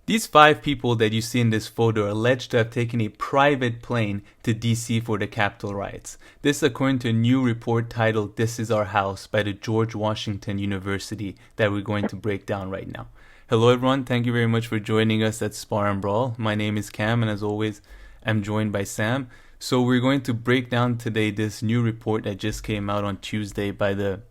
These 5 people that you see in this photo are alleged to have taken a private plane to DC for the Capitol riots. This according to a new report titled "This Is Our House" by the George Washington University that we're going to break down right now. Hello everyone, thank you very much for joining us at Spar&Brawl. My name is Kam, and as always, I'm joined by Sam. So we're going to break down today this new report that just came out on Tuesday by the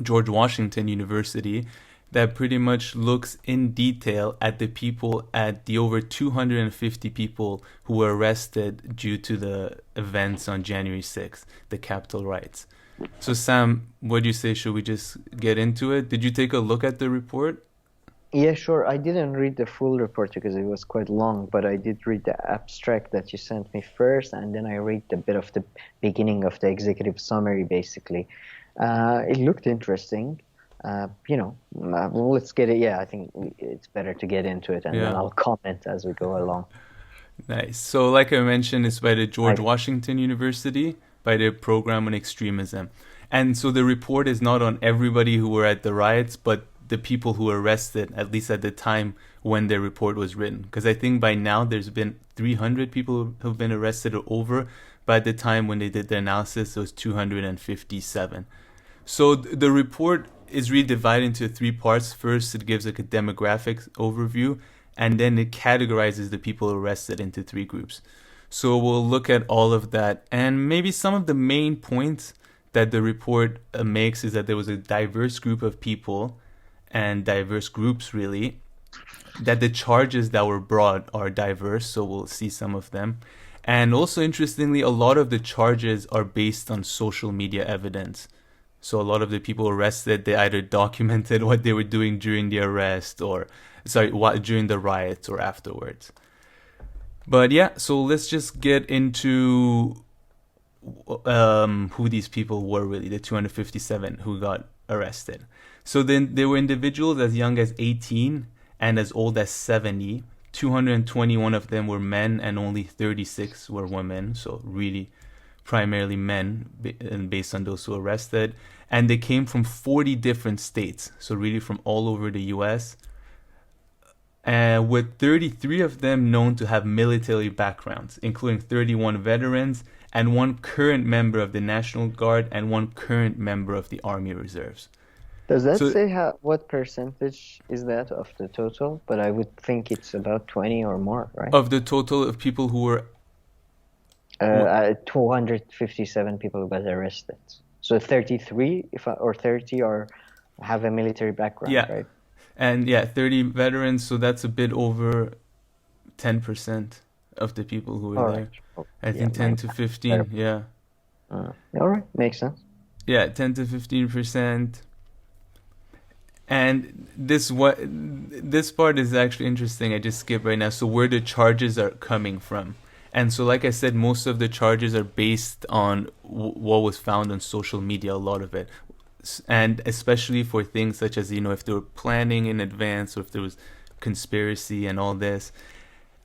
George Washington University that pretty much looks in detail at the over 250 people who were arrested due to the events on January 6th, the Capitol riots. So Sam, what do you say? Should we just get into it? Did you take a look at the report? Yeah, sure. I didn't read the full report because it was quite long, but I did read the abstract that you sent me first, and then I read a bit of the beginning of the executive summary, basically. It looked interesting. Let's get it. Yeah, I think it's better to get into it, and then Yeah. I'll comment as we go along. Nice. So, like I mentioned, it's by the George I, Washington University, by the program on extremism. And so the report is not on everybody who were at the riots, but the people who were arrested, at least at the time when their report was written. Because I think by now there's been 300 people who've been arrested or over. By the time when they did the analysis, it was 257. So the report is really divided into 3 parts. First, it gives like a demographic overview, and then it categorizes the people arrested into 3 groups. So we'll look at all of that, and maybe some of the main points that the report makes is that there was a diverse group of people and diverse groups really, that the charges that were brought are diverse, so we'll see some of them. And also interestingly, a lot of the charges are based on social media evidence. So a lot of the people arrested, they either documented what they were doing during the arrest or, during the riots or afterwards. But yeah, so let's just get into who these people were really, the 257 who got arrested. So then there were individuals as young as 18 and as old as 70. 221 of them were men and only 36 were women. So really primarily men based on those who were arrested. And they came from 40 different states. So really from all over the US. With 33 of them known to have military backgrounds, including 31 veterans and 1 current member of the National Guard and 1 current member of the Army Reserves. does that So say what percentage is that of the total? But I would think it's about 20 or more, right? of the total of people who 257 people got arrested. So 33, or 30, or have a military background, yeah, right? and yeah, 30 veterans, so that's a bit over 10% of the people who were All right. there. Oh, I yeah, think my 10 to math is terrible. 15, yeah. All right, makes sense. Yeah, 10 to 15%. And this part is actually interesting. I just skipped right now. So where the charges are coming from. And so like I said, most of the charges are based on what was found on social media, a lot of it. And especially for things such as, if they were planning in advance or if there was conspiracy and all this.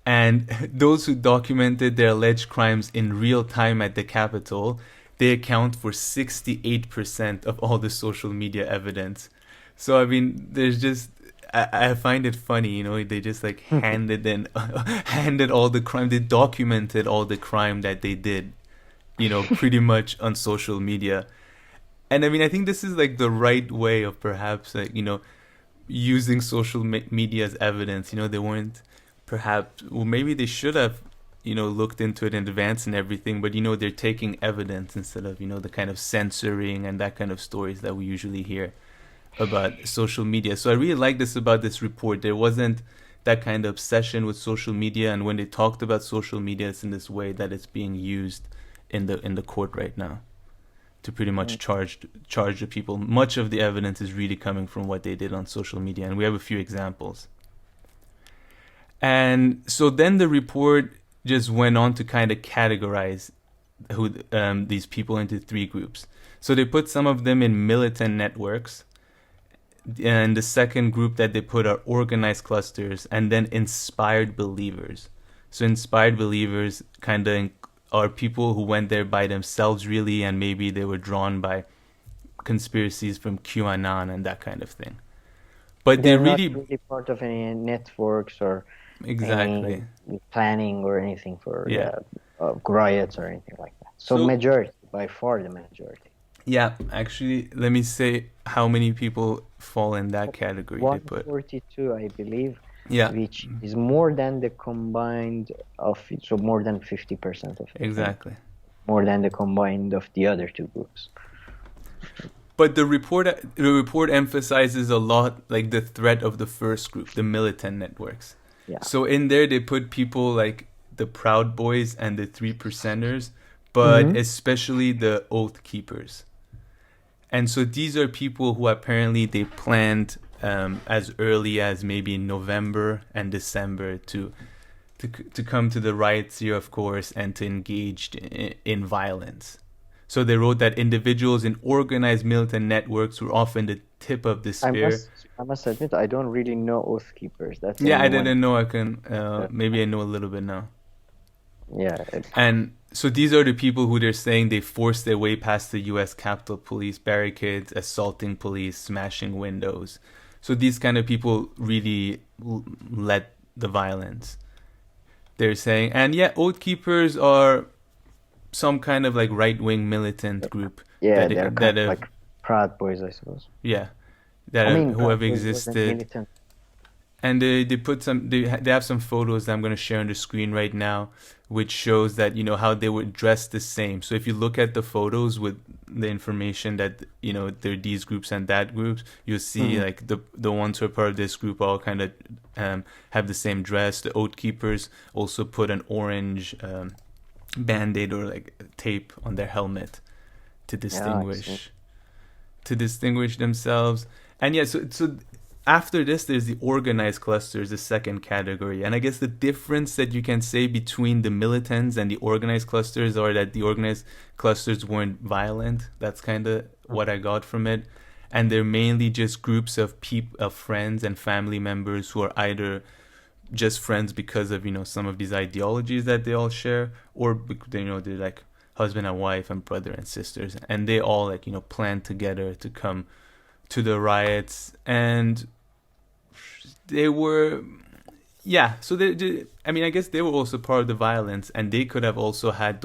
And those who documented their alleged crimes in real time at the Capitol, they account for 68% of all the social media evidence. So I mean, there's just I find it funny, they just like handed all the crime, they documented all the crime that they did, pretty much on social media. And I mean, I think this is like the right way of perhaps like, using social media as evidence. They weren't perhaps, well, maybe they should have, looked into it in advance and everything, but they're taking evidence instead of, the kind of censoring and that kind of stories that we usually hear about social media. So I really like this about this report. There wasn't that kind of obsession with social media, and when they talked about social media, it's in this way that it's being used in the court right now to pretty much charge the people. Much of the evidence is really coming from what they did on social media, and we have a few examples. And so then the report just went on to kind of categorize these people into 3 groups. So they put some of them in militant networks, and the second group that they put are organized clusters, and then inspired believers. So inspired believers kind of are people who went there by themselves really, and maybe they were drawn by conspiracies from QAnon and that kind of thing. But they They're not really, really part of any networks or Exactly. any planning or anything for Yeah. riots or anything like that. So So majority, by far the majority. yeah, actually, let me say how many people fall in that category they put. 142, I believe, Yeah, which is more than the combined of, so more than 50% of the thing, exactly. more than the combined of the other two groups. But the report emphasizes a lot like the threat of the first group, the militant networks. Yeah. So in there they put people like the Proud Boys and the Three Percenters, but Mm-hmm. especially the Oath Keepers. And so these are people who apparently they planned as early as maybe November and December to come to the riots here, of course, and to engage in violence. So they wrote that individuals in organized militant networks were often the tip of the I spear. must admit, I don't really know Oath Keepers. That's the Yeah, I only one. didn't know I can. That, Maybe I know a little bit now. yeah. And so these are the people who they're saying they forced their way past the U.S. Capitol Police barricades, assaulting police, smashing windows. So these kind of people really led the violence. They're saying, and yeah, Oath Keepers are some kind of like right-wing militant group Yeah, that they're kind that of have like Proud Boys, I suppose. yeah that I have, mean, who Proud have Boys wasn't existed. militant. And they put some they have some photos that I'm going to share on the screen right now, which shows that how they were dressed the same. So if you look at the photos with the information that they're these groups and that groups, you'll see like the ones who are part of this group all kind of have the same dress. The Oath Keepers also put an orange band-aid or like tape on their helmet to distinguish themselves. And yeah, so after this, there's the organized clusters, the second category. And I guess the difference that you can say between the militants and the organized clusters are that the organized clusters weren't violent. That's kind of what I got from it. And they're mainly just groups of friends and family members who are either just friends because of some of these ideologies that they all share, or they're like husband and wife and brother and sisters, and they all like plan together to come to the riots. And they were so I guess they were also part of the violence, and they could have also had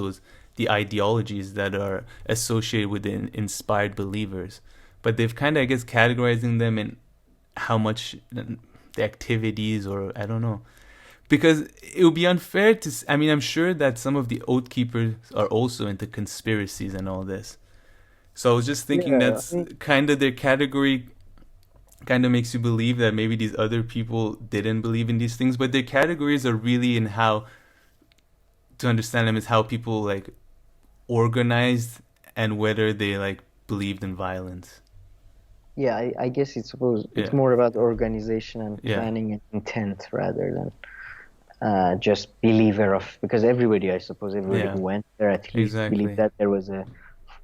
the ideologies that are associated with the inspired believers, but they've kind of, I guess, categorizing them in how much the activities, or I don't know, because it would be unfair to I'm sure that some of the Oath Keepers are also into conspiracies and all this. So I was just thinking Yeah, that's kind of their category kind of makes you believe that maybe these other people didn't believe in these things, but their categories are really in how to understand them is how people like organized and whether they like believed in violence. yeah. I guess it's Yeah. more about organization and Yeah. planning and intent rather than just believer of, because everybody, I suppose, everybody Yeah. who went there at least believed Exactly. that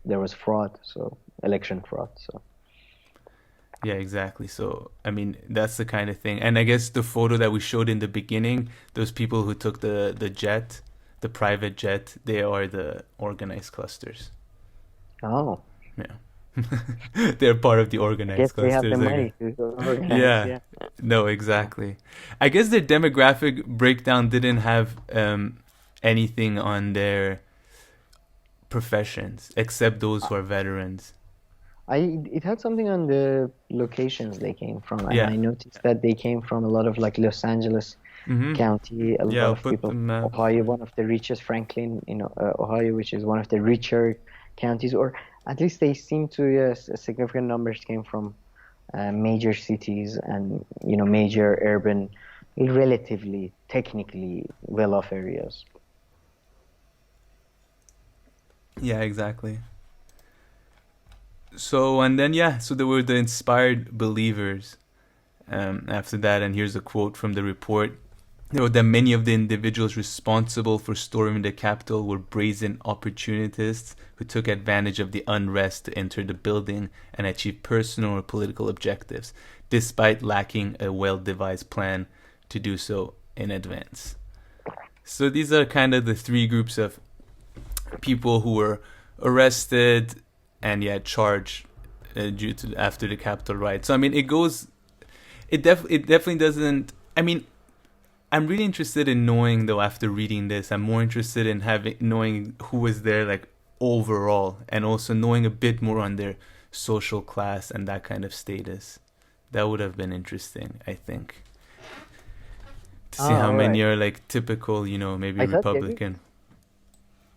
there was fraud, so election fraud. So Yeah, exactly. So, that's the kind of thing. And I guess the photo that we showed in the beginning, those people who took the jet, the private jet, they are the organized clusters. oh, Yeah. They're part of the I guess organized they have the clusters, I guess. money to organize. Yeah. Yeah. No, exactly. I guess their demographic breakdown didn't have anything on their professions except those who are veterans. It had something on the locations they came from, and Yeah. I noticed that they came from a lot of like Los Angeles Mm-hmm. County, a Yeah, lot I'll of put people them. from Ohio, one of the richest, Franklin, Ohio, which is one of the richer counties, or at least they seem to, yes, significant numbers came from major cities and major urban, relatively technically well-off areas. Yeah, exactly. So, and then so there were the inspired believers after that, and here's a quote from the report. They wrote that many of the individuals responsible for storming the Capitol were brazen opportunists who took advantage of the unrest to enter the building and achieve personal or political objectives, despite lacking a well-devised plan to do so in advance. So these are kind of the three groups of people who were arrested and charged due to after the Capitol riot. So it definitely doesn't. I'm really interested in knowing, though, after reading this, I'm more interested in having knowing who was there, like, overall, and also knowing a bit more on their social class and that kind of status. That would have been interesting, I think, to see Ah, how all many right. are like typical, maybe I thought maybe. Republican.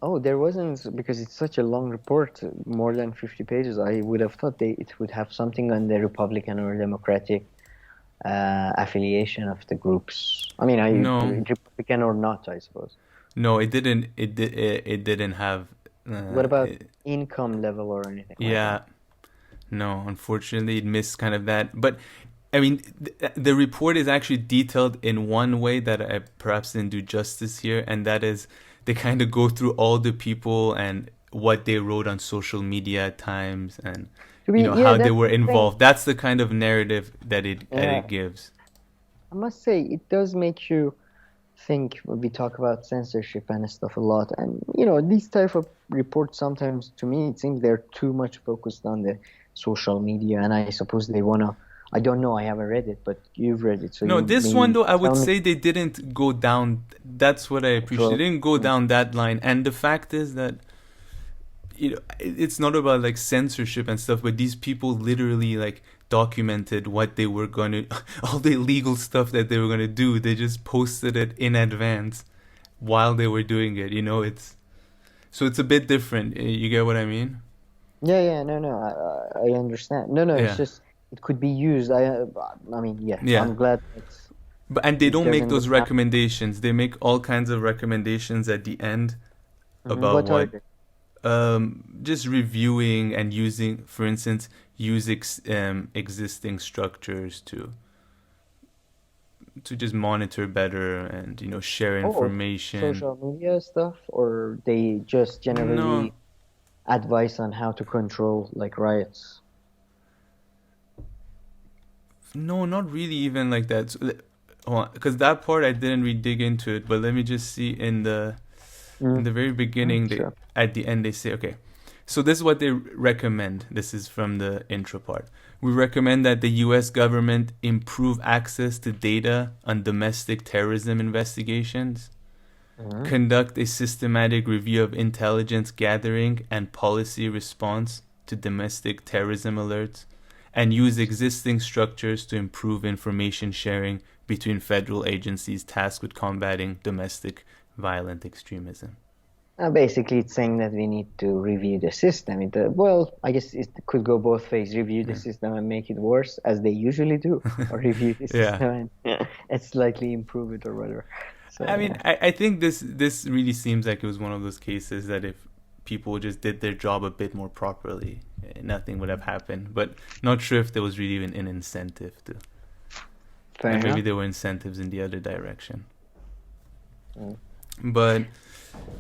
Oh, there wasn't because it's such a long report, more than 50 pages. I would have thought it would have something on the Republican or Democratic affiliation of the groups. I mean, No, Republican or not, I suppose. no, it didn't. It didn't have. What about It, income level or anything like that? yeah, no. Unfortunately, it missed kind of that. But I mean, the report is actually detailed in one way that I perhaps didn't do justice here, and that is they kind of go through all the people and what they wrote on social media at times, and To be, yeah, how they that's were the thing. involved. That's the kind of narrative that it Yeah, gives. I must say it does make you think when we talk about censorship and stuff a lot. And these type of reports sometimes to me it seems they're too much focused on the social media, and I suppose they wanna. I don't know. I haven't read it, but you've read it, so No, you this one maybe though, I would tell me say they didn't go down. That's what I appreciate. actual. They didn't go down that line, and the fact is that it's not about like censorship and stuff, but these people literally like documented what they were gonna, all the illegal stuff that they were gonna do. They just posted it in advance while they were doing it. It's so it's a bit different. You get what I mean? Yeah, yeah, no, no, I understand. No, no, it's Yeah, just it could be used. I mean, yeah, yeah. I'm glad But and they it don't make doesn't go those down. recommendations. They make all kinds of recommendations at the end about What are what they? just reviewing and using, for instance, use existing structures to just monitor better and share Oh, information. social media stuff, or they just No, generally advice on how to control like riots. no, not really even like that. Because that part I didn't really dig into it, but let me just see in Mm, the very beginning, sure. at the end they say, okay, so this is what they recommend. This is from the intro part. We recommend that the US government improve access to data on domestic terrorism investigations, Mm. conduct a systematic review of intelligence gathering and policy response to domestic terrorism alerts, and use existing structures to improve information sharing between federal agencies tasked with combating domestic violent extremism. Basically, it's saying that we need to review the system. Well, I guess it could go both ways. Review the Yeah. system and make it worse, as they usually do, or review the Yeah. system and slightly improve it or whatever. So I mean, yeah. I think this really seems like it was one of those cases that if people just did their job a bit more properly, nothing would have happened. But not sure if there was really even an incentive to, Fair and maybe enough. there were incentives in the other direction. Mm. But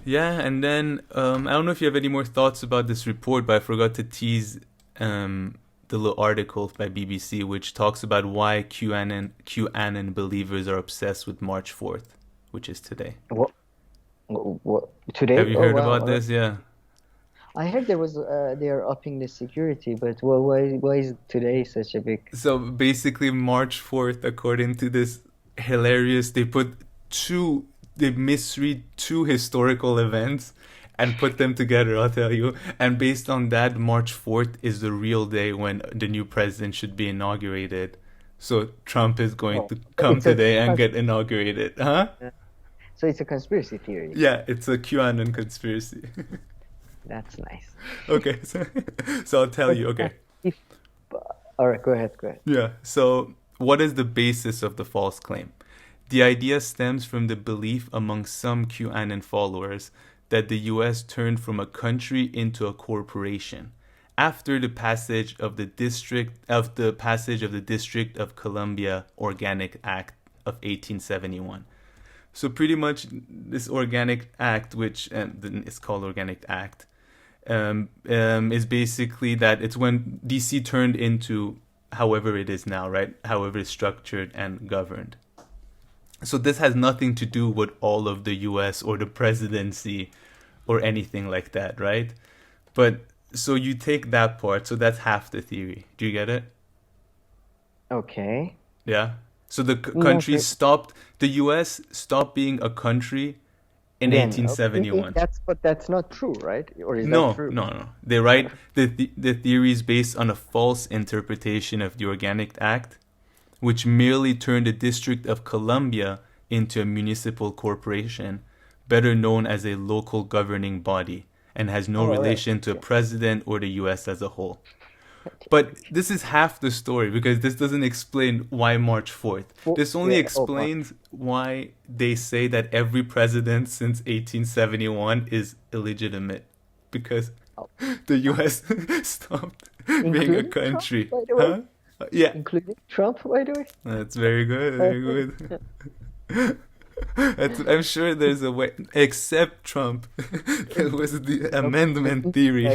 yeah, and then I don't know if you have any more thoughts about this report, but I forgot to tease the little article by BBC which talks about why QAnon believers are obsessed with March 4th, which is today. What, what Have today? you Oh heard wow! about All right. this? Yeah. I heard there was they are upping the security, but well, why is today such a big? So basically, March 4th, according to this hilarious, they misread two historical events and put them together, I'll tell you. And based on that, March 4th is the real day when the new president should be inaugurated. So Trump is going Oh, to so come it's a today and get inaugurated. Huh? so it's a conspiracy theory. Yeah, it's a QAnon conspiracy. That's nice. Okay, so I'll tell But you. Okay. if all right, go ahead, go ahead. Yeah. So, what is the basis of the false claim? The idea stems from the belief among some QAnon followers that the US turned from a country into a corporation after the passage of the District of Columbia Organic Act of 1871. So pretty much this Organic Act, which is called Organic Act, is basically that it's when DC turned into however it is now, right? However it's structured and governed. So this has nothing to do with all of the US or the presidency or anything like that, right? But so you take that part, so that's half the theory. Do you get it? Okay. Yeah? So the Yeah, country stopped. The U.S. stopped being a country in then 1871. that's not true, right? Or is that No, true? no, no. They write the theory is based on a false interpretation of the Organic Act, which merely turned the District of Columbia into a municipal corporation, better known as a local governing body, and has no Oh, all right. relation to a Okay. president or the US as a whole. But this is half the story because this doesn't explain why March 4th. This only Yeah. Oh, March. explains why they say that every president since 1871 is illegitimate because Oh. the US stopped being a Including Trump, country. by the way. Huh? Yeah, Including Trump, by the way. that's very good, very good. I'm sure there's a way, except Trump. There was the amendment theory.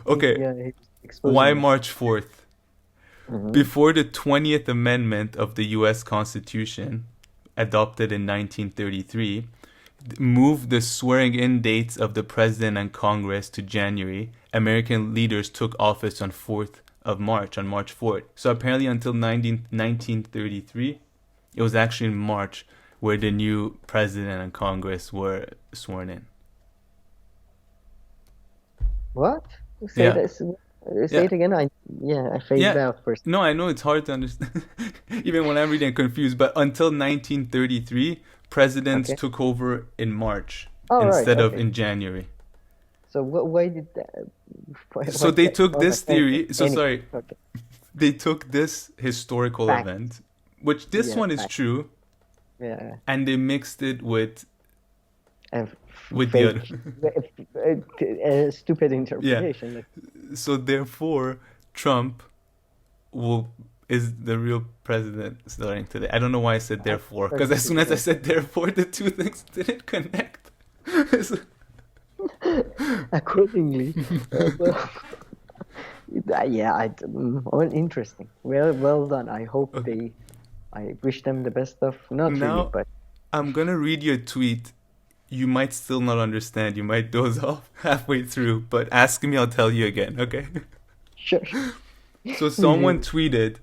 Okay, Yeah, he's why exposing us. March 4th? Before the 20th Amendment of the US Constitution, adopted in 1933, moved the swearing-in dates of the President and Congress to January, American leaders took office on March 4th. So apparently until 1933, it was actually in March where the new President and Congress were sworn in. What? Say Yeah. this. Say Yeah. it again. I faded Yeah. out first. No, I know it's hard to understand. Even when I'm reading, I'm confused. But until 1933, presidents Okay. took over in March Oh, right. instead of Okay. in January. So why did that? So they took this theory. So Anyway, sorry, okay. they took this historical Fact. event, which this Yeah, one is fact. true, Yeah. and they mixed it with A with the other. a stupid interpretation. Like, So therefore, Trump is the real president starting today. I don't know why I said therefore, because as soon as I said therefore, the two things didn't connect. So- accordingly. Well, well, interesting. Well done. I hope I wish them the best of. Not really, Now but I'm gonna read your tweet. You might still not understand. You might doze off halfway through, but ask me, I'll tell you again, okay? sure. So someone tweeted,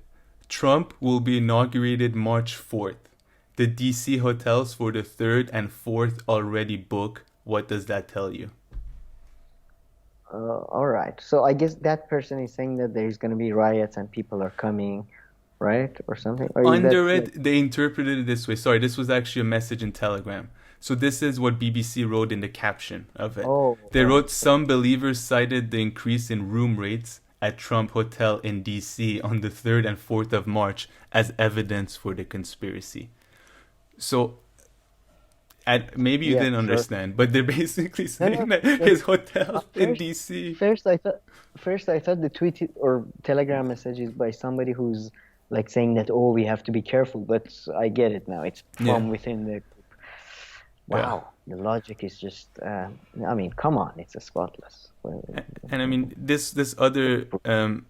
Trump will be inaugurated March 4th. The DC hotels for the 3rd and 4th already book. What does that tell you? All right. So I guess that person is saying that there's going to be riots and people are coming, right, or something. Or is Under that it, they interpreted it this way. Sorry, this was actually a message in Telegram. So this is what BBC wrote in the caption of it. Oh, They wrote, some believers cited the increase in room rates at Trump Hotel in DC on the 3rd and 4th of March as evidence for the conspiracy. So maybe you Yeah, didn't sure. understand, but they're basically saying that yeah. his hotel in First- DC. First, I thought the tweet or Telegram message is by somebody who's like saying that, oh, we have to be careful. But I get it now. It's from Yeah. within the group. Wow, the logic is just. I mean, come on, it's a spotless. And I mean, this other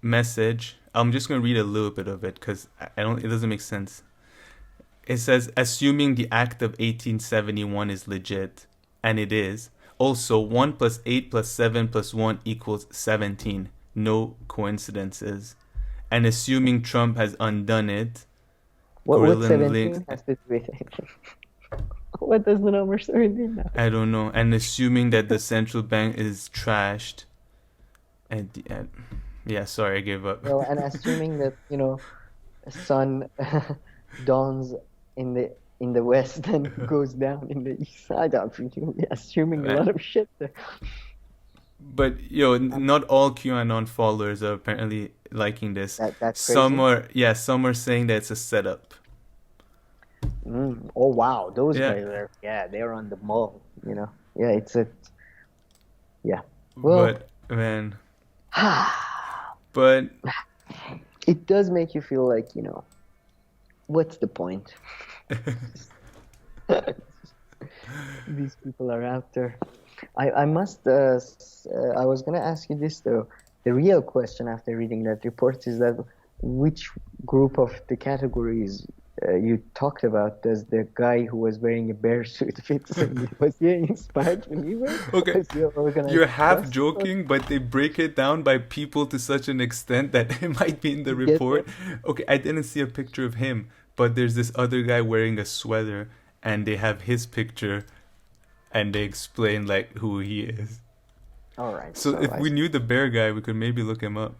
message, I'm just going to read a little bit of it because it doesn't make sense. It says, assuming the act of 1871 is legit, and it is, also 1 plus 8 plus 7 plus 1 equals 17. No coincidences. And assuming Trump has undone it, What Gorilla 17 Link- has to do with it? What does the number 17 now? I don't know. And assuming that the central bank is trashed, yeah, sorry, I gave up. Well, and assuming that sun dawns in the west and goes down in the east side, I'm assuming a lot of shit there. But not all QAnon followers are apparently liking this. That's Some crazy. some are saying that it's a setup. Oh wow, those Yeah. guys are they're on the mall, Yeah, it's a Well, But man, but it does make you feel like, what's the point? These people are out there. I must I was gonna ask you this though. The real question after reading that report is that which group of the categories you talked about, does the guy who was wearing a bear suit fit in? Was he an inspired believer? Okay, Was he an you're organized half trust? Or joking, but they break it down by people to such an extent that it might be in the you get report. it? Okay, I didn't see a picture of him, but there's this other guy wearing a sweater, and they have his picture, and they explain like who he is. All right, So so if we knew the bear guy, we could maybe look him up.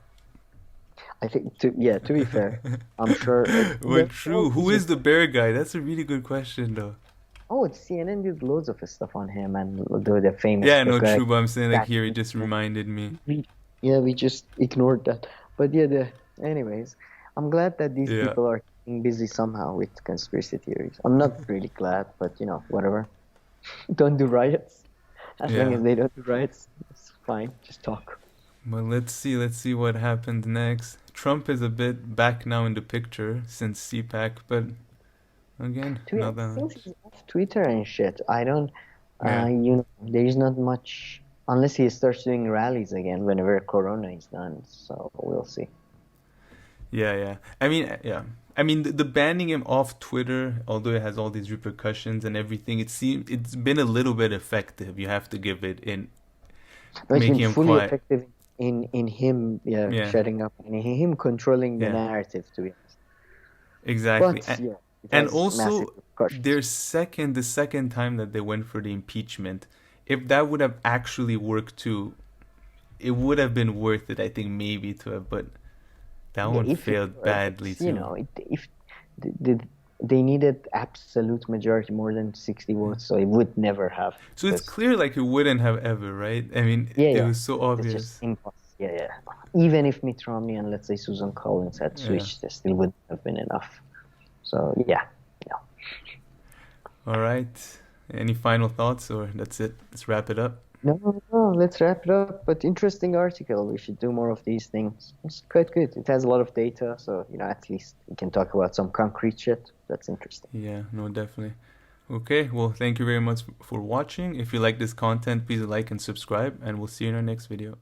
I think to be fair, I'm sure But true, who is the bear guy? That's a really good question, though. oh, CNN did loads of stuff on him and the famous Yeah, the no, guy true, but I'm saying like that here, it just reminded me. yeah, we just ignored that. But yeah, anyways, I'm glad that these Yeah, people are keeping busy somehow with conspiracy theories. I'm not really glad, but whatever. Don't do riots. As long yeah. as they don't do riots, it's fine. Just talk. But let's see what happens next. Trump is a bit back now in the picture since CPAC, but again, To be not honest, that. since he's off Twitter and shit, I don't. Yeah, There's not much unless he starts doing rallies again whenever Corona is done. So we'll see. yeah. I mean, yeah. I mean, the banning him off Twitter, although it has all these repercussions and everything, it's been a little bit effective. You have to give it in No, it's been making him fully quiet. effective in him, yeah, Yeah, shutting up and him controlling the yeah, narrative, to be honest. exactly. But yeah, it And has massive also, repercussions. the second time that they went for the impeachment, if that would have actually worked too, it would have been worth it, I think, maybe to have, but that Yeah, one if it failed badly works, too. if they needed absolute majority more than 60 Yeah. votes, so it would never have So it's because clear like it wouldn't have ever, right? I mean, yeah, it yeah, was so it's just obvious. impossible. Yeah, yeah. Even if Mitt Romney and let's say Susan Collins had Yeah. switched, it still wouldn't have been enough. So yeah, yeah. All right. Any final thoughts, or that's it? Let's wrap it up. No, no, no, let's wrap it up. But interesting article. We should do more of these things. It's quite good. It has a lot of data, so at least we can talk about some concrete shit. That's interesting. Yeah, no, definitely. Okay, well, thank you very much for watching. If you like this content, please like and subscribe, and we'll see you in our next video.